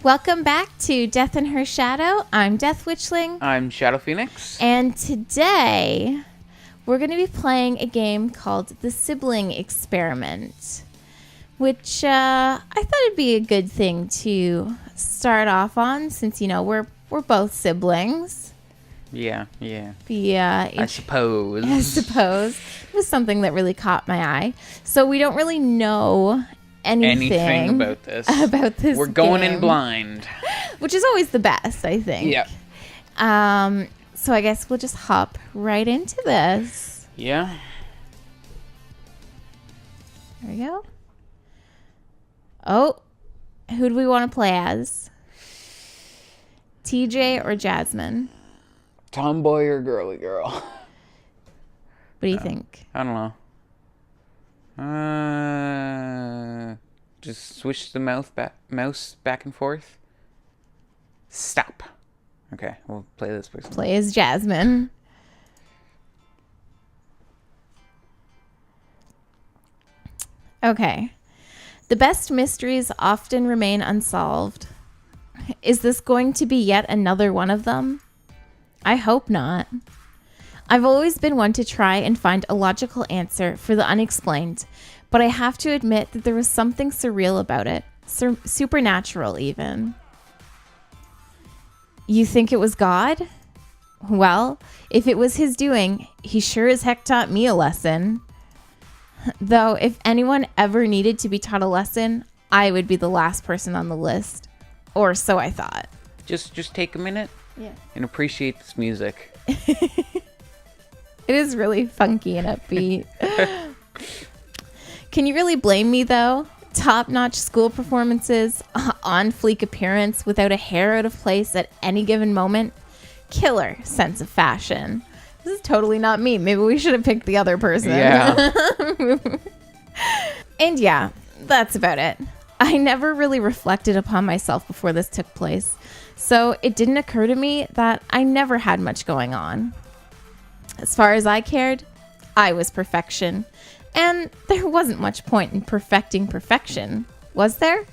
Welcome back to Death in Her Shadow. I'm Death Witchling. I'm Shadow Phoenix. And today, we're going to be playing a game called the Sibling Experiment, which I thought it'd be a good thing to start off on since, you know, we're both siblings. Yeah. I suppose. It was something that really caught my eye. So we don't really know anything about this. We're going in blind. Which is always the best, I think. Yeah. So I guess we'll just hop right into this. Yeah. There we go. Oh, who do we want to play as? TJ or Jasmine? Tomboy or girly girl? What do you think? I don't know. Just switch the mouse back and forth. Stop. Okay, we'll play this person. Play as Jasmine. Okay. The best mysteries often remain unsolved. Is this going to be yet another one of them? I hope not. I've always been one to try and find a logical answer for the unexplained, but I have to admit that there was something surreal about it, supernatural even. You think it was God? Well, if it was his doing, he sure as heck taught me a lesson. Though, if anyone ever needed to be taught a lesson, I would be the last person on the list. Or so I thought. Just take a minute. Yeah. And appreciate this music. It is really funky and upbeat. Can you really blame me, though? Top-notch school performances, on fleek appearance without a hair out of place at any given moment, killer sense of fashion. This is totally not me. Maybe we should have picked the other person. Yeah. And yeah, that's about it. I never really reflected upon myself before this took place, so it didn't occur to me that I never had much going on. As far as I cared, I was perfection. And there wasn't much point in perfecting perfection, was there?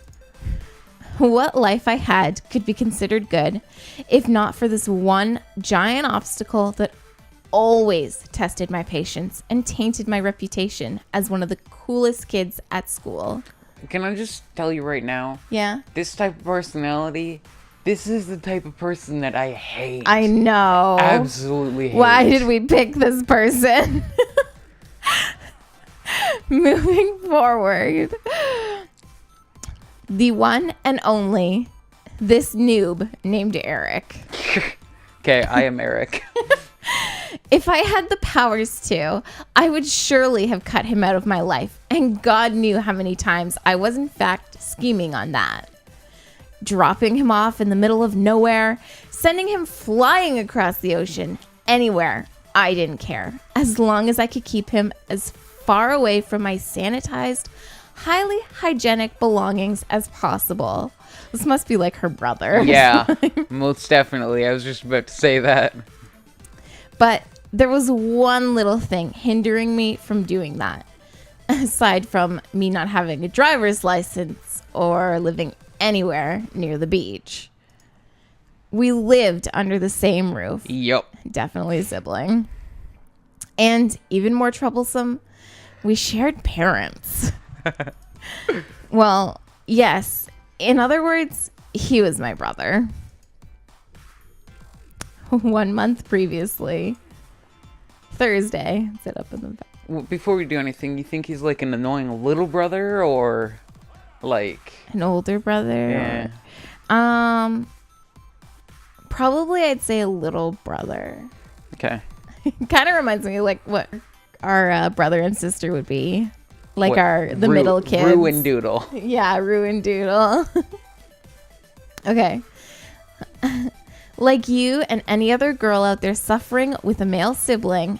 What life I had could be considered good, if not for this one giant obstacle that always tested my patience and tainted my reputation as one of the coolest kids at school. Can I just tell you right now? Yeah? This type of personality, this is the type of person that I hate. I know. Absolutely hate. Why did we pick this person? Moving forward. The one and only, this noob named Eric. Okay, I am Eric. If I had the powers to, I would surely have cut him out of my life. And God knew how many times I was in fact scheming on that. Dropping him off in the middle of nowhere, sending him flying across the ocean, anywhere. I didn't care. As long as I could keep him as far away from my sanitized, highly hygienic belongings as possible. This must be like her brother. Yeah, most definitely. I was just about to say that. But there was one little thing hindering me from doing that. Aside from me not having a driver's license or living anywhere near the beach. We lived under the same roof. Yep. Definitely a sibling. And even more troublesome, we shared parents. Well, yes. In other words, he was my brother. 1 month previously. Thursday. Sit up in the back. Well, before we do anything, you think he's like an annoying little brother or like an older brother? Yeah. Probably I'd say a little brother. Okay. Kind of reminds me of like what our brother and sister would be. Like the middle kids. Rue and Doodle. Yeah, Rue and Doodle. Okay. Like you and any other girl out there suffering with a male sibling,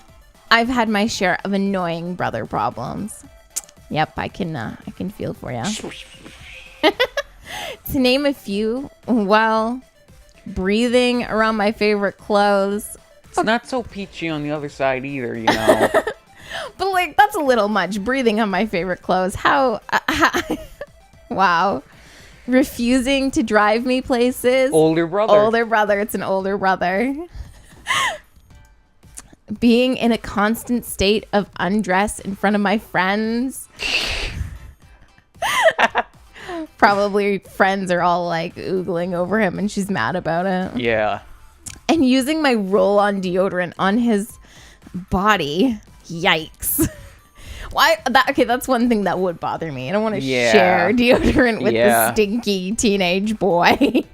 I've had my share of annoying brother problems. Yep, I can feel for you. To name a few, well, breathing around my favorite clothes. It's not so peachy on the other side either, you know. But like, that's a little much. Breathing on my favorite clothes. How wow. refusing to drive me places. Older brother. Older brother. It's an older brother. Being in a constant state of undress in front of my friends. Probably friends are all like oogling over him and she's mad about it. Yeah. And using my roll-on deodorant on his body. Yikes. Why? Okay, that's one thing that would bother me. I don't want to share deodorant with the stinky teenage boy.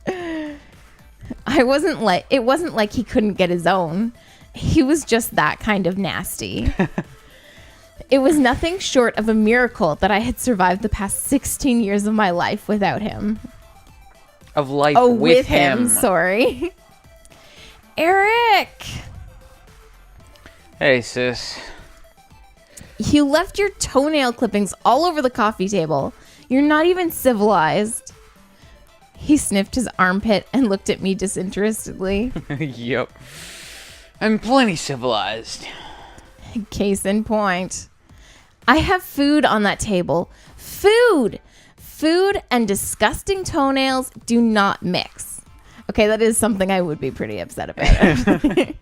It wasn't like he couldn't get his own. He was just that kind of nasty. It was nothing short of a miracle that I had survived the past 16 years of my life without him. Of life with him. Sorry. Eric! Hey, sis. You left your toenail clippings all over the coffee table. You're not even civilized. He sniffed his armpit and looked at me disinterestedly. Yep. I'm plenty civilized. Case in point. I have food on that table. Food! Food and disgusting toenails do not mix. Okay, that is something I would be pretty upset about.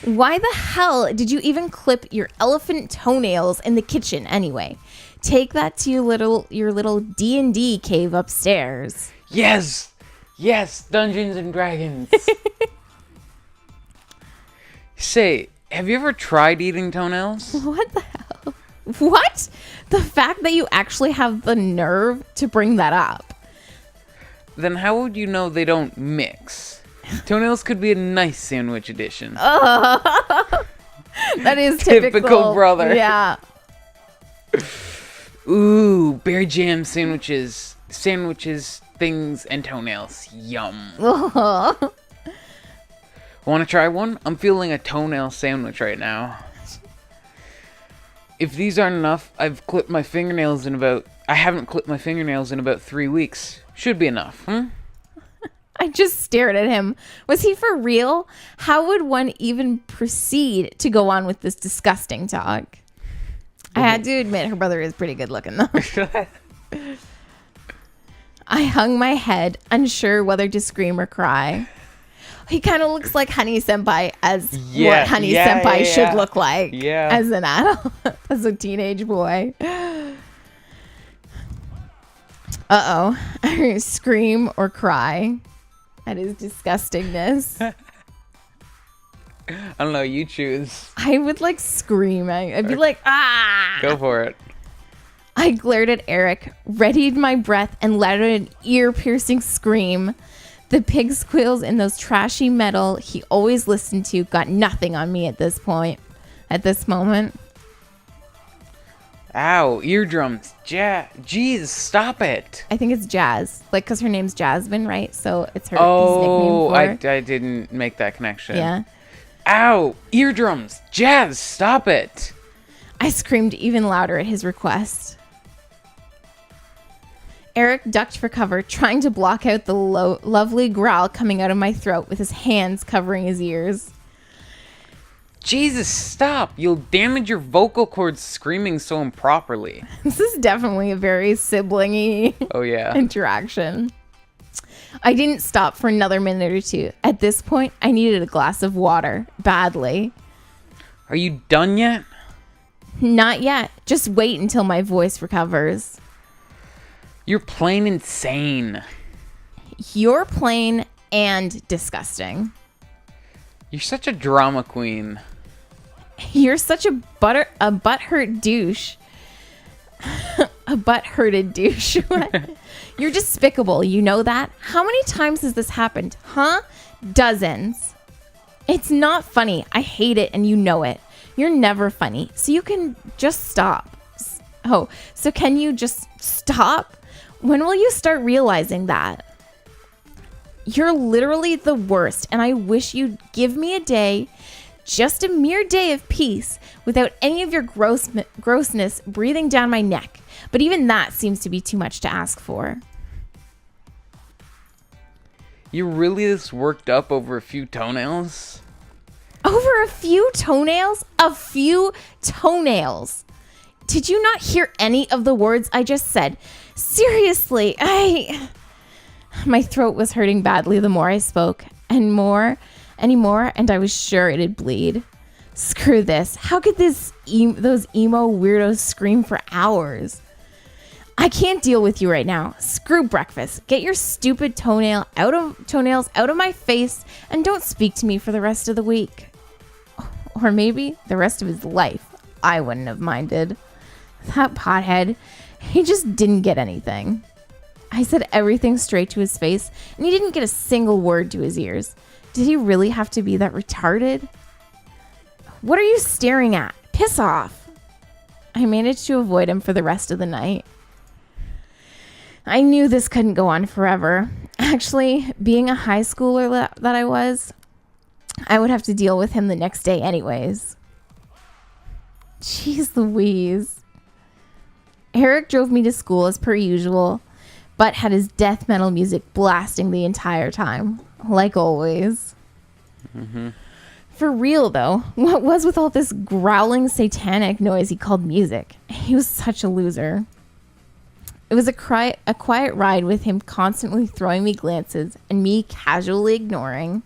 Why the hell did you even clip your elephant toenails in the kitchen anyway? Take that to your little D&D cave upstairs. Yes! Yes, Dungeons and Dragons. Say, have you ever tried eating toenails? What the hell? What? The fact that you actually have the nerve to bring that up. Then how would you know they don't mix? Toenails could be a nice sandwich addition. That is typical brother. Yeah. Ooh, bear jam sandwiches. Sandwiches, things, and toenails. Yum. Want to try one? I'm feeling a toenail sandwich right now. If these aren't enough, I haven't clipped my fingernails in about 3 weeks. Should be enough, I just stared at him. Was he for real? How would one even proceed to go on with this disgusting talk? I had to admit her brother is pretty good looking though. I hung my head, unsure whether to scream or cry. He kind of looks like Honey Senpai as what Honey Senpai should look like as an adult, as a teenage boy. Uh-oh. Scream or cry at his disgustingness. I don't know, you choose. I would like scream. I'd be like, ah! Go for it. I glared at Eric, readied my breath, and let out an ear-piercing scream. The pig squeals in those trashy metal he always listened to got nothing on me at this moment. Ow, eardrums. Jeez, stop it. I think it's Jazz. Like, because her name's Jasmine, right? So it's her nickname for I didn't make that connection. Yeah. Ow, eardrums. Jazz, stop it. I screamed even louder at his request. Eric ducked for cover, trying to block out the lovely growl coming out of my throat with his hands covering his ears. Jesus, stop. You'll damage your vocal cords screaming so improperly. This is definitely a very sibling-y interaction. I didn't stop for another minute or two. At this point, I needed a glass of water, badly. Are you done yet? Not yet. Just wait until my voice recovers. You're plain insane. You're plain and disgusting. You're such a drama queen. You're such a butthurt douche. A butt-hurted douche. You're despicable. You know that? How many times has this happened? Huh? Dozens. It's not funny. I hate it and you know it. You're never funny. So you can just stop. Oh, so can you just stop? When will you start realizing that? You're literally the worst, and I wish you'd give me a day, just a mere day of peace, without any of your grossness breathing down my neck. But even that seems to be too much to ask for. You're really this worked up over a few toenails? Over a few toenails? A few toenails. Did you not hear any of the words I just said? Seriously, My throat was hurting badly the more I spoke, and I was sure it'd bleed. Screw this. How could those emo weirdos scream for hours? I can't deal with you right now. Screw breakfast. Get your stupid toenails out of my face and don't speak to me for the rest of the week. Or maybe the rest of his life. I wouldn't have minded. That pothead, he just didn't get anything. I said everything straight to his face, and he didn't get a single word to his ears. Did he really have to be that retarded? What are you staring at? Piss off. I managed to avoid him for the rest of the night. I knew this couldn't go on forever. Actually, being a high schooler that I was, I would have to deal with him the next day anyways. Jeez Louise. Eric drove me to school as per usual, but had his death metal music blasting the entire time, like always. Mm-hmm. For real, though, what was with all this growling satanic noise he called music? He was such a loser. It was a quiet ride with him constantly throwing me glances and me casually ignoring.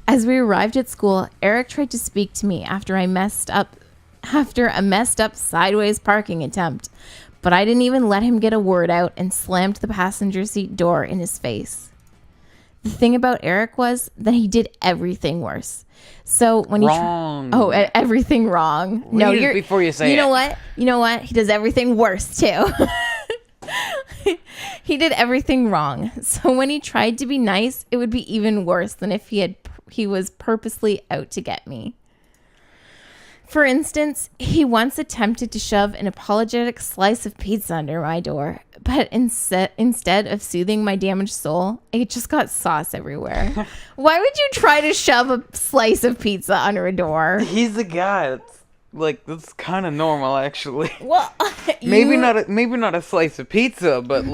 As we arrived at school, Eric tried to speak to me after a messed up sideways parking attempt, but I didn't even let him get a word out and slammed the passenger seat door in his face. The thing about Eric was that he did everything worse. So when everything wrong. No, you're before you say it. You know what? He does everything worse too. He did everything wrong. So when he tried to be nice, it would be even worse than if he was purposely out to get me. For instance, he once attempted to shove an apologetic slice of pizza under my door, but instead of soothing my damaged soul, it just got sauce everywhere. Why would you try to shove a slice of pizza under a door? He's the guy that's kind of normal, actually. Well, maybe not a slice of pizza, but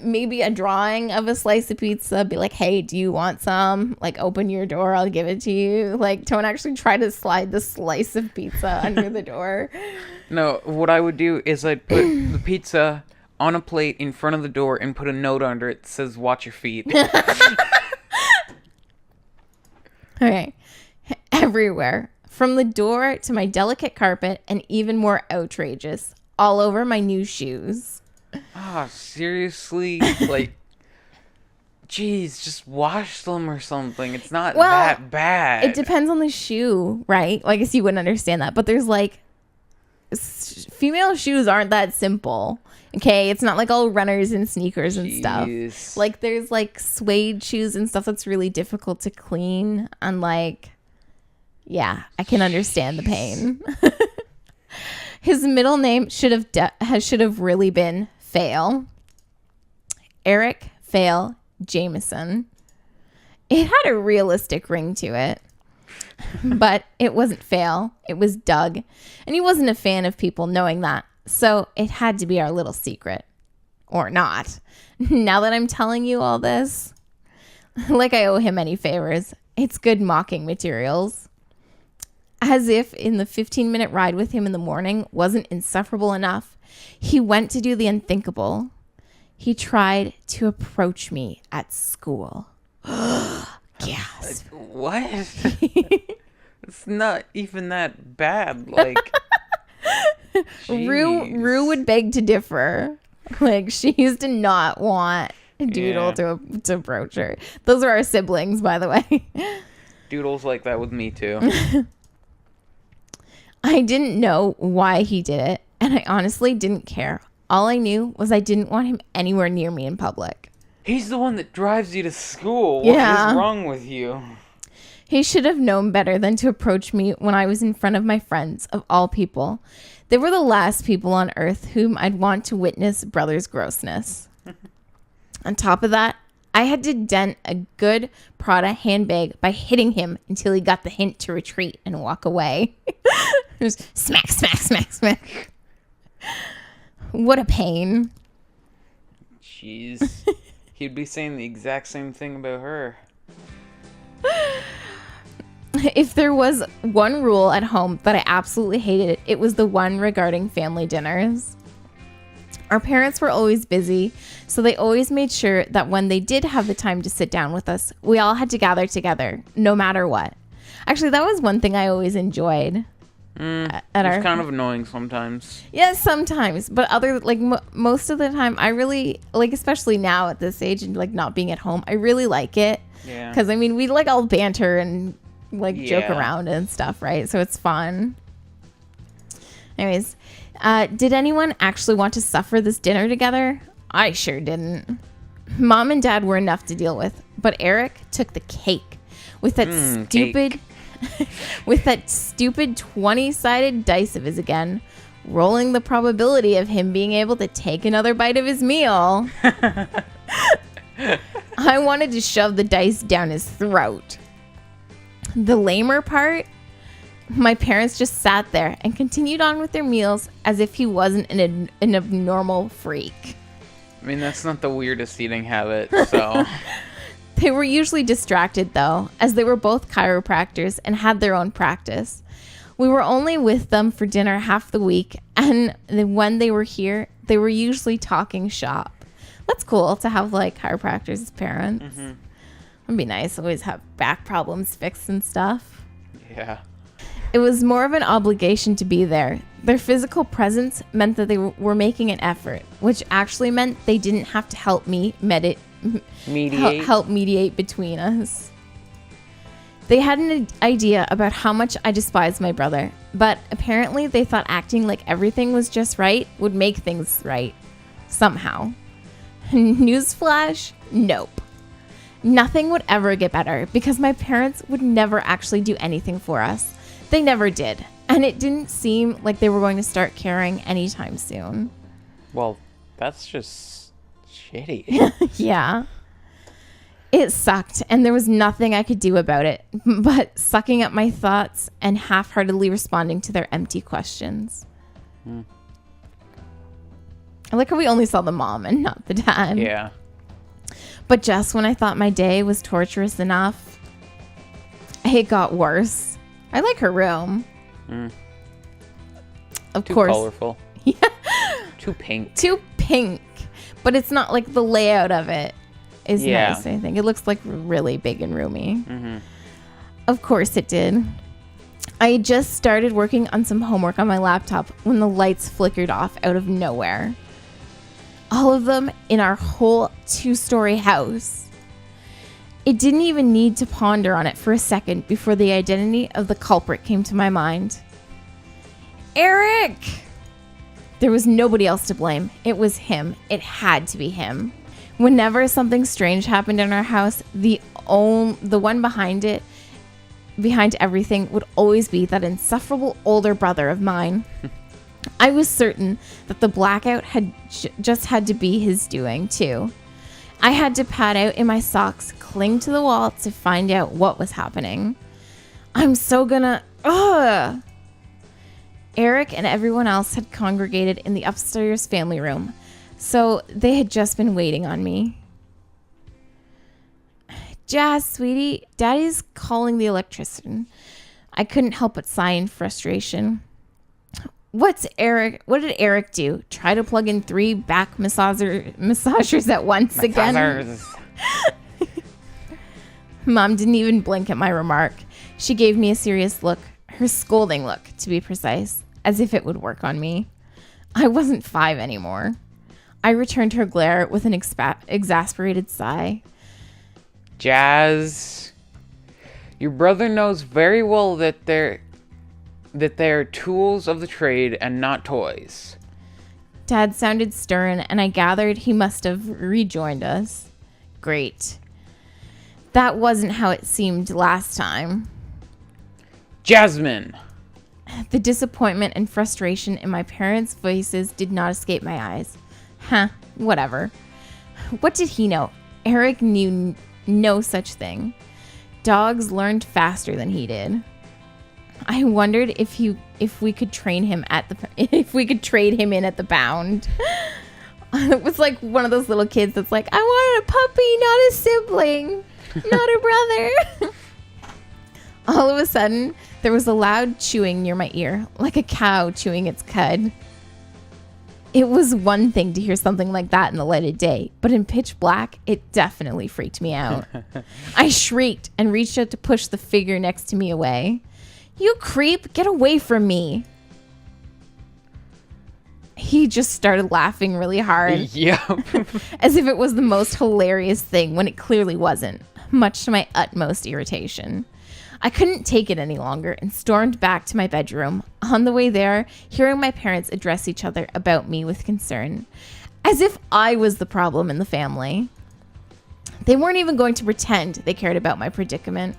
maybe a drawing of a slice of pizza, be like, hey, do you want some? Like, open your door, I'll give it to you. Like, don't actually try to slide the slice of pizza under the door. No, what I would do is I'd put the pizza on a plate in front of the door and put a note under it that says, watch your feet. Okay. Everywhere. From the door to my delicate carpet, and even more outrageous, all over my new shoes. Ah, seriously? Like, geez, just wash them or something. It's not that bad. It depends on the shoe, right? Well, I guess you wouldn't understand that. But there's female shoes aren't that simple. Okay, it's not like all runners and sneakers and stuff. Like, there's suede shoes and stuff that's really difficult to clean. And yeah, I can understand the pain. His middle name should have really been Fail. Eric Fail Jameson. It had a realistic ring to it. But it wasn't Fail. It was Doug. And he wasn't a fan of people knowing that. So it had to be our little secret. Or not. Now that I'm telling you all this, like I owe him any favors, it's good mocking materials. As if in the 15-minute ride with him in the morning wasn't insufferable enough, he went to do the unthinkable. He tried to approach me at school. Gasp. What? It's not even that bad. Rue would beg to differ. She used to not want Doodle to approach her. Those are our siblings, by the way. Doodle's like that with me, too. I didn't know why he did it, and I honestly didn't care. All I knew was I didn't want him anywhere near me in public. He's the one that drives you to school. Yeah. What is wrong with you? He should have known better than to approach me when I was in front of my friends, of all people. They were the last people on earth whom I'd want to witness brother's grossness. On top of that, I had to dent a good Prada handbag by hitting him until he got the hint to retreat and walk away. It was smack, smack, smack, smack. What a pain. Jeez. He'd be saying the exact same thing about her. If there was one rule at home that I absolutely hated, it was the one regarding family dinners. Our parents were always busy, so they always made sure that when they did have the time to sit down with us, we all had to gather together, no matter what. Actually, that was one thing I always enjoyed. It's kind of annoying sometimes. Yeah, sometimes, but most of the time, I really like, especially now at this age and like not being at home, I really like it. Yeah. Because I mean, we like all banter and like joke Yeah. around and stuff, right? So it's fun. Anyways, did anyone actually want to suffer this dinner together? I sure didn't. Mom and Dad were enough to deal with, but Eric took the cake with that stupid, with that stupid 20-sided dice of his again, rolling the probability of him being able to take another bite of his meal. I wanted to shove the dice down his throat. The lamer part, my parents just sat there and continued on with their meals as if he wasn't an abnormal freak. I mean, that's not the weirdest eating habit, so... They were usually distracted, though, as they were both chiropractors and had their own practice. We were only with them for dinner half the week, and when they were here, they were usually talking shop. That's cool to have, like, chiropractors as parents. Mm-hmm. It'd be nice. Always have back problems fixed and stuff. Yeah. It was more of an obligation to be there. Their physical presence meant that they were making an effort, which actually meant they didn't have to help me mediate between us. They had an idea about how much I despised my brother, but apparently they thought acting like everything was just right would make things right. Somehow. Newsflash? Nope. Nothing would ever get better because my parents would never actually do anything for us. They never did. And it didn't seem like they were going to start caring anytime soon. Well, that's just shitty. Yeah. It sucked, and there was nothing I could do about it but sucking up my thoughts and half-heartedly responding to their empty questions. I like how we only saw the mom and not the dad. Yeah. But just when I thought my day was torturous enough, it got worse. I like her room. Of Too course. colorful. Yeah. Too pink. Too pink. But it's not like the layout of it is nice, I think. It looks like really big and roomy. Mm-hmm. Of course it did. I had just started working on some homework on my laptop when the lights flickered off out of nowhere. All of them in our whole 2-story house. It didn't even need to ponder on it for a second before the identity of the culprit came to my mind. Eric! There was nobody else to blame. It was him. It had to be him. Whenever something strange happened in our house, the one behind everything would always be that insufferable older brother of mine. I was certain that the blackout had just had to be his doing, too. I had to pad out in my socks, cling to the wall to find out what was happening. I'm so gonna... Ugh! Eric and everyone else had congregated in the upstairs family room, so they had just been waiting on me. Jazz, sweetie, Daddy's calling the electrician. I couldn't help but sigh in frustration. What did Eric do? Try to plug in 3 back massagers at once again? Mom didn't even blink at my remark. She gave me a serious look, her scolding look, to be precise, as if it would work on me. I wasn't 5 anymore. I returned her glare with an exasperated sigh. Jazz, your brother knows very well that they're tools of the trade and not toys. Dad sounded stern, and I gathered he must have rejoined us. Great. That wasn't how it seemed last time. Jasmine! The disappointment and frustration in my parents' voices did not escape my eyes. Huh, whatever. What did he know? Eric knew no such thing. Dogs learned faster than he did. I wondered if we could trade him in at the pound. It was like one of those little kids that's like, I wanted a puppy, not a sibling, not a brother. All of a sudden, there was a loud chewing near my ear, like a cow chewing its cud. It was one thing to hear something like that in the light of day, but in pitch black, it definitely freaked me out. I shrieked and reached out to push the figure next to me away. "You creep, get away from me." He just started laughing really hard. Yep. As if it was the most hilarious thing when it clearly wasn't, much to my utmost irritation. I couldn't take it any longer and stormed back to my bedroom. On the way there, hearing my parents address each other about me with concern, as if I was the problem in the family. They weren't even going to pretend they cared about my predicament.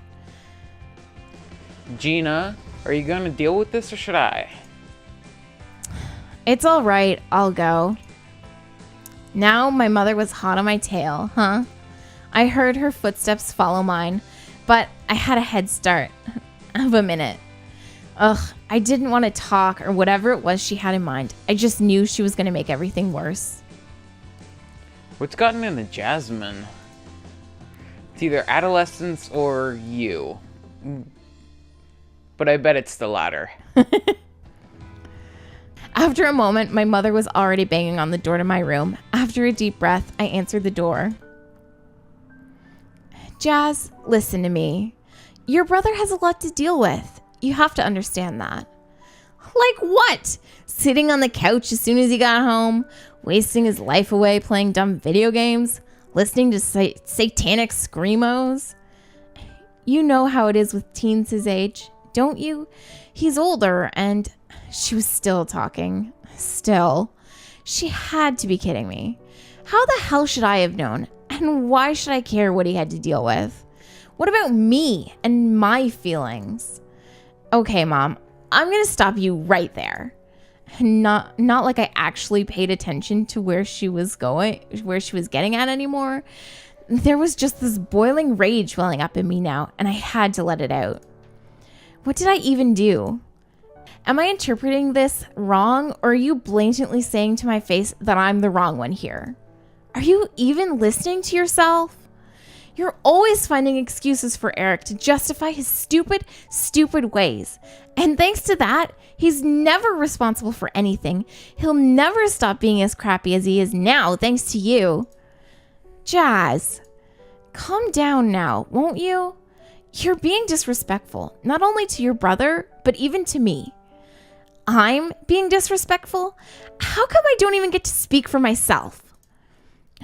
Gina, are you going to deal with this or should I? "It's all right, I'll go." Now my mother was hot on my tail, huh? I heard her footsteps follow mine, but I had a head start of a minute. Ugh, I didn't want to talk or whatever it was she had in mind. I just knew she was going to make everything worse. What's gotten into Jasmine? It's either adolescence or you. But I bet it's the latter. After a moment, my mother was already banging on the door to my room. After a deep breath, I answered the door. "Jazz, listen to me. Your brother has a lot to deal with. You have to understand that." "Like what? Sitting on the couch as soon as he got home, wasting his life away playing dumb video games, listening to satanic screamos? You know how it is with teens his age, don't you? He's older and..." She was still talking. Still. She had to be kidding me. How the hell should I have known? And why should I care what he had to deal with? What about me and my feelings? "Okay, Mom, I'm going to stop you right there." Not like I actually paid attention to where she was getting at anymore. There was just this boiling rage welling up in me now, and I had to let it out. What did I even do? Am I interpreting this wrong, or are you blatantly saying to my face that I'm the wrong one here? Are you even listening to yourself? You're always finding excuses for Eric to justify his stupid ways. And thanks to that, he's never responsible for anything. He'll never stop being as crappy as he is now, thanks to you. Jazz, calm down now, won't you? You're being disrespectful, not only to your brother, but even to me. I'm being disrespectful? How come I don't even get to speak for myself?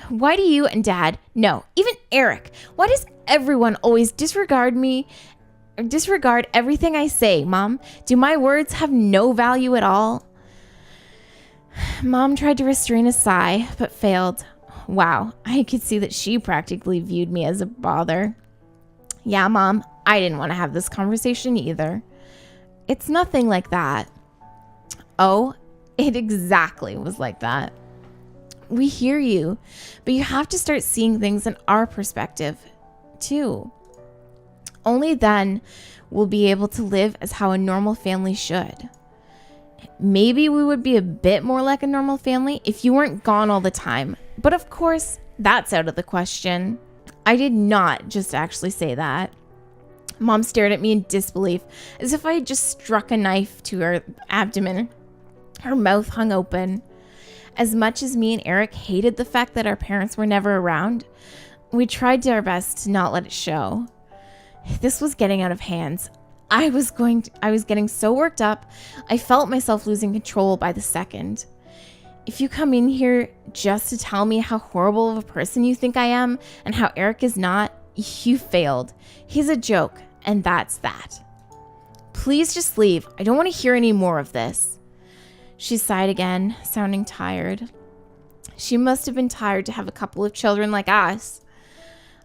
Why do you and Dad, no, even Eric, why does everyone always disregard me, or disregard everything I say, Mom? Do my words have no value at all? Mom tried to restrain a sigh, but failed. Wow, I could see that she practically viewed me as a bother. "Yeah, Mom, I didn't want to have this conversation either." "It's nothing like that." Oh, it exactly was like that. We hear you, but you have to start seeing things in our perspective, too. Only then we'll be able to live as how a normal family should. Maybe we would be a bit more like a normal family if you weren't gone all the time. But of course, that's out of the question. I did not just actually say that. Mom stared at me in disbelief, as if I had just struck a knife to her abdomen. Her mouth hung open. As much as me and Eric hated the fact that our parents were never around, we tried our best to not let it show. This was getting out of hand. I was getting so worked up, I felt myself losing control by the second. If you come in here just to tell me how horrible of a person you think I am and how Eric is not, you failed. He's a joke, and that's that. Please just leave. I don't want to hear any more of this. She sighed again, sounding tired. She must have been tired to have a couple of children like us.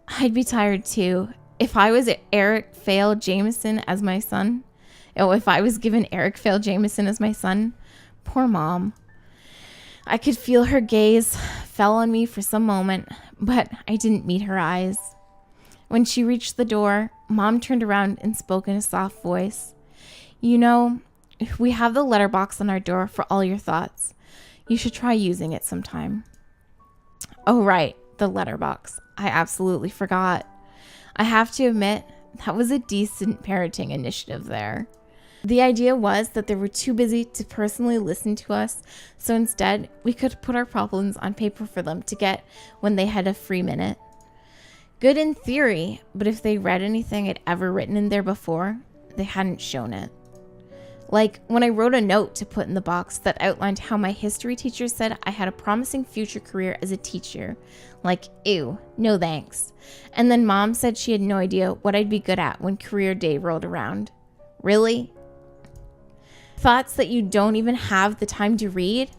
I'd be tired too. If I was Eric Fail Jameson as my son. Oh, if I was given Eric Fail Jameson as my son. Poor Mom. I could feel her gaze fell on me for some moment, but I didn't meet her eyes. When she reached the door, Mom turned around and spoke in a soft voice. "You know, we have the letterbox on our door for all your thoughts. You should try using it sometime." Oh, right, the letterbox. I absolutely forgot. I have to admit, That was a decent parenting initiative there. The idea was that they were too busy to personally listen to us, so instead we could put our problems on paper for them to get when they had a free minute. Good in theory, but if they read anything I'd ever written in there before, they hadn't shown it. Like when I wrote a note to put in the box that outlined how my history teacher said I had a promising future career as a teacher. Like, ew, no thanks. And then mom said she had no idea what I'd be good at when career day rolled around. Really? Thoughts that you don't even have the time to read?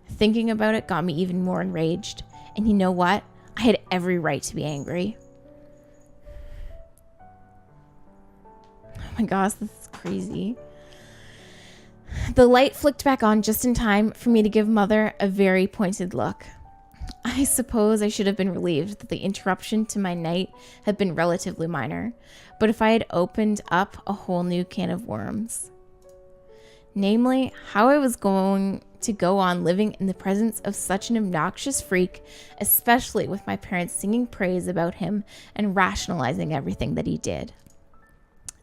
Thinking about it got me even more enraged. And you know what? I had every right to be angry. Oh my gosh, this is crazy. The light flicked back on just in time for me to give Mother a very pointed look. I suppose I should have been relieved that the interruption to my night had been relatively minor, but if I had opened up a whole new can of worms. Namely, how I was going to go on living in the presence of such an obnoxious freak, especially with my parents singing praise about him and rationalizing everything that he did.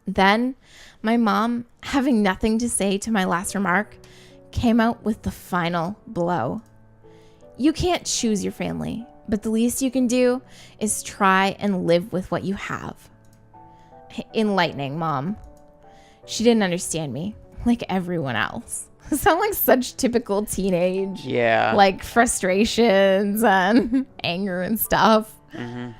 Then, my mom, having nothing to say to my last remark, came out with the final blow. You can't choose your family, but the least you can do is try and live with what you have. Enlightening, Mom. She didn't understand me, like everyone else. Sound like such typical teenage, like frustrations and anger and stuff. Mm-hmm.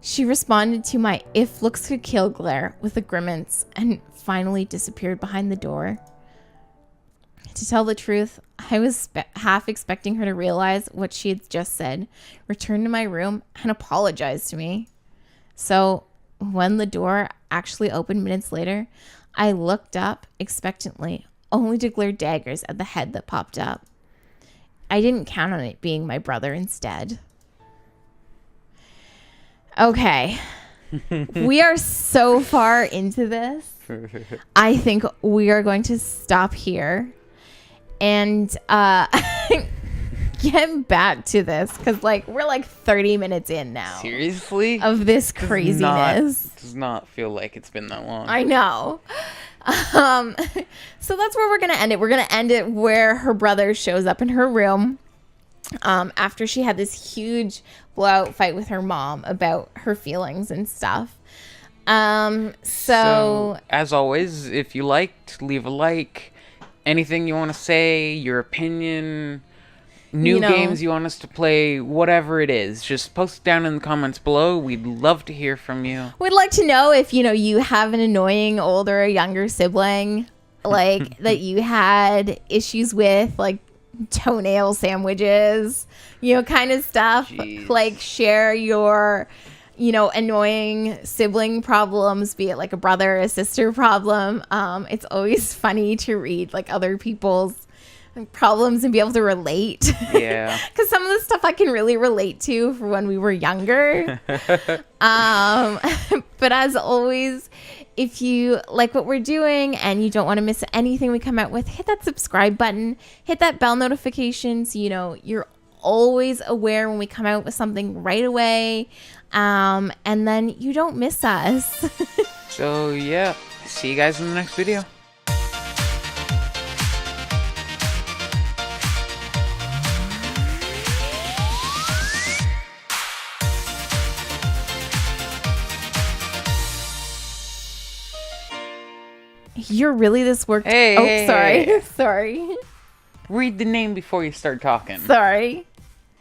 She responded to my "if looks could kill" glare with a grimace and finally disappeared behind the door. To tell the truth, I was half expecting her to realize what she had just said, return to my room, and apologize to me. So when the door actually opened minutes later, I looked up expectantly, only to glare daggers at the head that popped up. I didn't count on it being my brother instead. Okay. We are so far into this. I think we are going to stop here and get back to this because we're 30 minutes in now. Seriously? Of this craziness. Does not feel like it's been that long. I know. So that's where we're going to end it. We're going to end it where her brother shows up in her room after she had this huge blowout fight with her mom about her feelings and stuff. So as always, if you liked, leave a like. Anything you want to say, your opinion, new games you want us to play, whatever it is, just post it down in the comments below. We'd love to hear from you. We'd like to know if, you have an annoying older or younger sibling, that you had issues with, toenail sandwiches, kind of stuff. Jeez. Share your, annoying sibling problems, be it a brother or a sister problem. It's always funny to read other people's problems and be able to relate. Yeah. Because some of the stuff I can really relate to for when we were younger. But as always, if you like what we're doing and you don't want to miss anything we come out with, hit that subscribe button, hit that bell notification so you're always aware when we come out with something right away. And then you don't miss us. So yeah, see you guys in the next video. You're really this worked. Hey, sorry. hey. Sorry. Read the name before you start talking. Sorry.